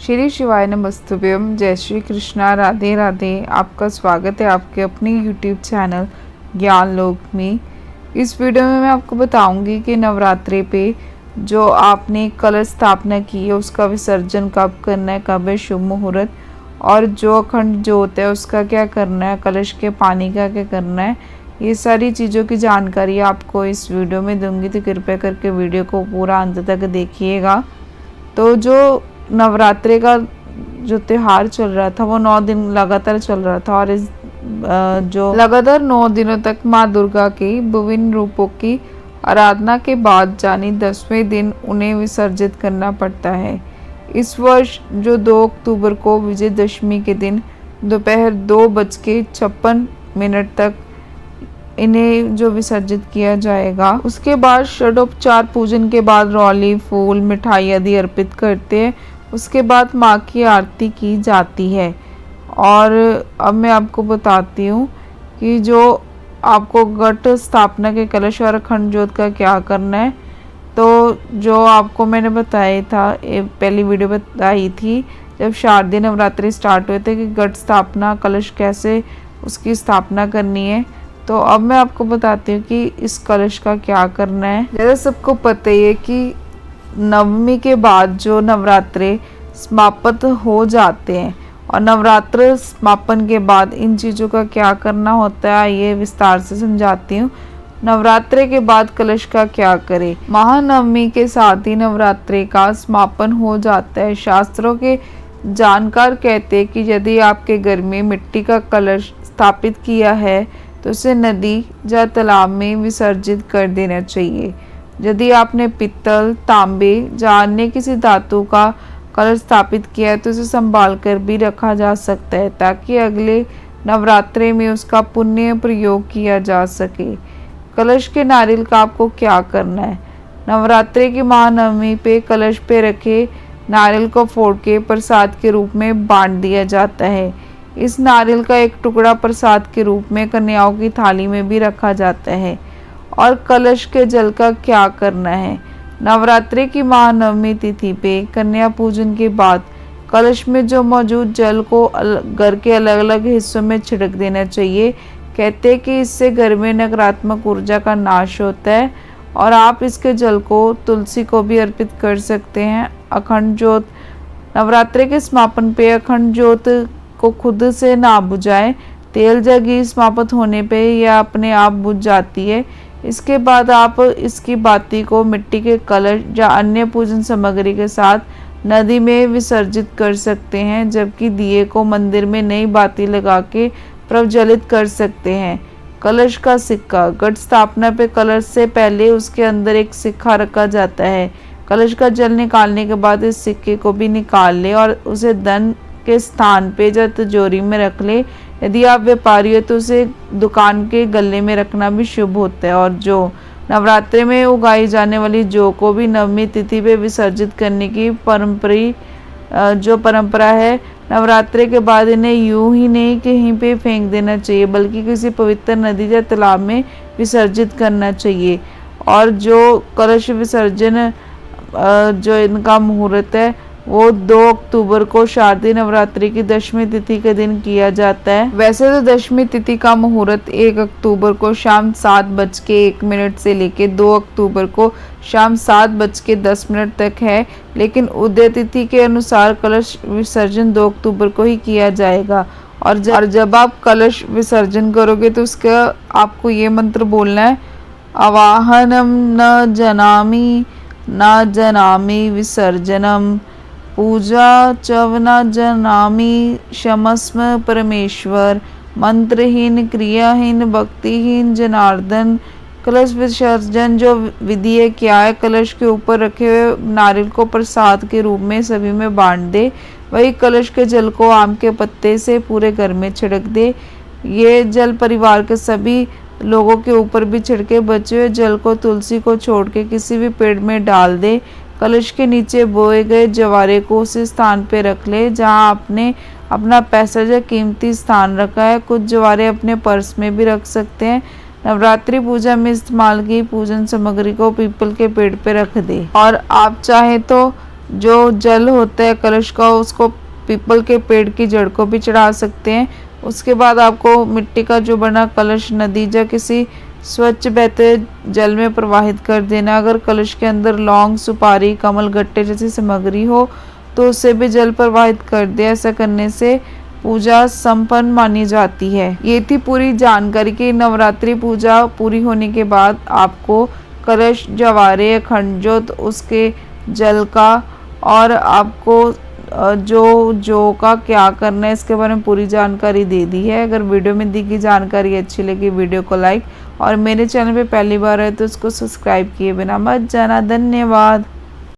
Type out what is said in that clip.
श्री शिवाय नमस्तुभ्यम। जय श्री कृष्णा, राधे राधे। आपका स्वागत है आपके अपने YouTube चैनल ज्ञान लोक में। इस वीडियो में मैं आपको बताऊंगी कि नवरात्रि पे जो आपने कलश स्थापना की है उसका विसर्जन कब करना है, कब है शुभ मुहूर्त, और जो अखंड जोत है उसका क्या करना है, कलश के पानी का क्या करना है, ये सारी चीज़ों की जानकारी आपको इस वीडियो में दूंगी। तो कृपया करके वीडियो को पूरा अंत तक देखिएगा। तो जो नवरात्रि का जो त्यौहार चल रहा था वो 9 दिन लगातार चल रहा था, और इस जो लगातार 9 दिनों तक माँ दुर्गा के विभिन्न रूपों की आराधना के बाद यानी 10वें दिन उन्हें विसर्जित करना पड़ता है। इस वर्ष जो 2 अक्टूबर को विजयदशमी के दिन दोपहर 2:56 तक इन्हें जो विसर्जित किया जाएगा। उसके बाद षडोपचार पूजन के बाद रौली, फूल, मिठाई आदि अर्पित करते हैं। उसके बाद माँ की आरती की जाती है। और अब मैं आपको बताती हूँ कि जो आपको घट स्थापना के कलश और अखंड ज्योत का क्या करना है। तो जो आपको मैंने बताया था, पहली वीडियो बताई थी जब शारदीय नवरात्रि स्टार्ट हुए थे कि घट स्थापना, कलश कैसे उसकी स्थापना करनी है। तो अब मैं आपको बताती हूँ कि इस कलश का क्या करना है। जैसे सबको पता ही है कि नवमी के बाद जो नवरात्रे समाप्त हो जाते हैं, और नवरात्र समापन के बाद इन चीज़ों का क्या करना होता है ये विस्तार से समझाती हूँ। नवरात्रि के बाद कलश का क्या करें। महानवमी के साथ ही नवरात्रि का समापन हो जाता है। शास्त्रों के जानकार कहते हैं कि यदि आपके घर में मिट्टी का कलश स्थापित किया है तो उसे नदी या तालाब में विसर्जित कर देना चाहिए। यदि आपने पित्तल, तांबे या अन्य किसी धातु का कलश स्थापित किया है तो उसे संभाल कर भी रखा जा सकता है ताकि अगले नवरात्रि में उसका पुण्य प्रयोग किया जा सके। कलश के नारियल का आपको क्या करना है। नवरात्रि की महानवमी पे कलश पे रखे नारियल को फोड़ के प्रसाद के रूप में बांट दिया जाता है। इस नारियल का एक टुकड़ा प्रसाद के रूप में कन्याओं की थाली में भी रखा जाता है। और कलश के जल का क्या करना है। नवरात्रि की महानवमी तिथि पे कन्या पूजन के बाद कलश में जो मौजूद जल को घर के अलग अलग हिस्सों में छिड़क देना चाहिए। कहते हैं कि इससे घर में नकारात्मक ऊर्जा का नाश होता है। और आप इसके जल को तुलसी को भी अर्पित कर सकते हैं। अखंड ज्योत, नवरात्रि के समापन पे अखंड ज्योत को खुद से ना बुझाएं। तेल या घी समाप्त होने पे यह अपने आप बुझ जाती है। इसके बाद आप इसकी बाती को मिट्टी के कलश या अन्य पूजन सामग्री के साथ नदी में विसर्जित कर सकते हैं, जबकि दिए को मंदिर में नई बाती लगा के प्रज्वलित कर सकते हैं। कलश का सिक्का, घट स्थापना पे कलश से पहले उसके अंदर एक सिक्का रखा जाता है। कलश का जल निकालने के बाद इस सिक्के को भी निकाल ले और उसे धन के स्थान पे या तिजोरी में रख ले। यदि आप व्यापारी हो तो उसे दुकान के गले में रखना भी शुभ होता है। और जो नवरात्रि में उगाई जाने वाली जौ को भी नवमी तिथि पे विसर्जित करने की परंपरा है। नवरात्रि के बाद इन्हें यूं ही नहीं कहीं पे फेंक देना चाहिए, बल्कि किसी पवित्र नदी या तालाब में विसर्जित करना चाहिए। और जो कलश विसर्जन जो इनका मुहूर्त है वो 2 अक्टूबर को शारदीय नवरात्रि की 10वीं तिथि के दिन किया जाता है। वैसे तो 10वीं तिथि का मुहूर्त 1 अक्टूबर को शाम 7:01 से लेकर 2 अक्टूबर को शाम 7:10 तक है, लेकिन उदय तिथि के अनुसार कलश विसर्जन 2 अक्टूबर को ही किया जाएगा। और जब आप कलश विसर्जन करोगे तो उसका आपको ये मंत्र बोलना है, आवाहनम न जनामि विसर्जनम, पूजा चवना जनामी क्षमस्व परमेश्वर, मंत्रहीन क्रियाहीन भक्तिहीन जनार्दन। कलश विसर्जन जो विधि है क्या है, कलश के ऊपर रखे हुए नारियल को प्रसाद के रूप में सभी में बांट दे। वही कलश के जल को आम के पत्ते से पूरे घर में छिड़क दे। ये जल परिवार के सभी लोगों के ऊपर भी छिड़के। बचे हुए जल को तुलसी को छोड़ के किसी भी पेड़ में डाल दे। कलश के नीचे बोए गए जवारे को उसी स्थान पे रख ले जहाँ आपने अपना पैसा या कीमती स्थान रखा है। कुछ जवारे अपने पर्स में भी रख सकते हैं। नवरात्रि पूजा में इस्तेमाल की पूजन सामग्री को पीपल के पेड़ पे रख दे। और आप चाहे तो जो जल होता है कलश का उसको पीपल के पेड़ की जड़ को भी चढ़ा सकते हैं। उसके बाद आपको मिट्टी का जो बना कलश नदी या किसी स्वच्छ बहते जल में प्रवाहित कर देना। अगर कलश के अंदर लौंग, सुपारी, कमल गट्टे जैसी सामग्री हो तो उससे भी जल प्रवाहित कर दे। ऐसा करने से पूजा संपन्न मानी जाती है। ये थी पूरी जानकारी कि नवरात्रि पूजा पूरी होने के बाद आपको कलश, जवारे, अखंड ज्योत, उसके जल का और आपको जो का क्या करना है इसके बारे में पूरी जानकारी दे दी है। अगर वीडियो में दी गई जानकारी अच्छी लगी वीडियो को लाइक और मेरे चैनल पे पहली बार है तो उसको सब्सक्राइब किए बिना मत जाना। धन्यवाद।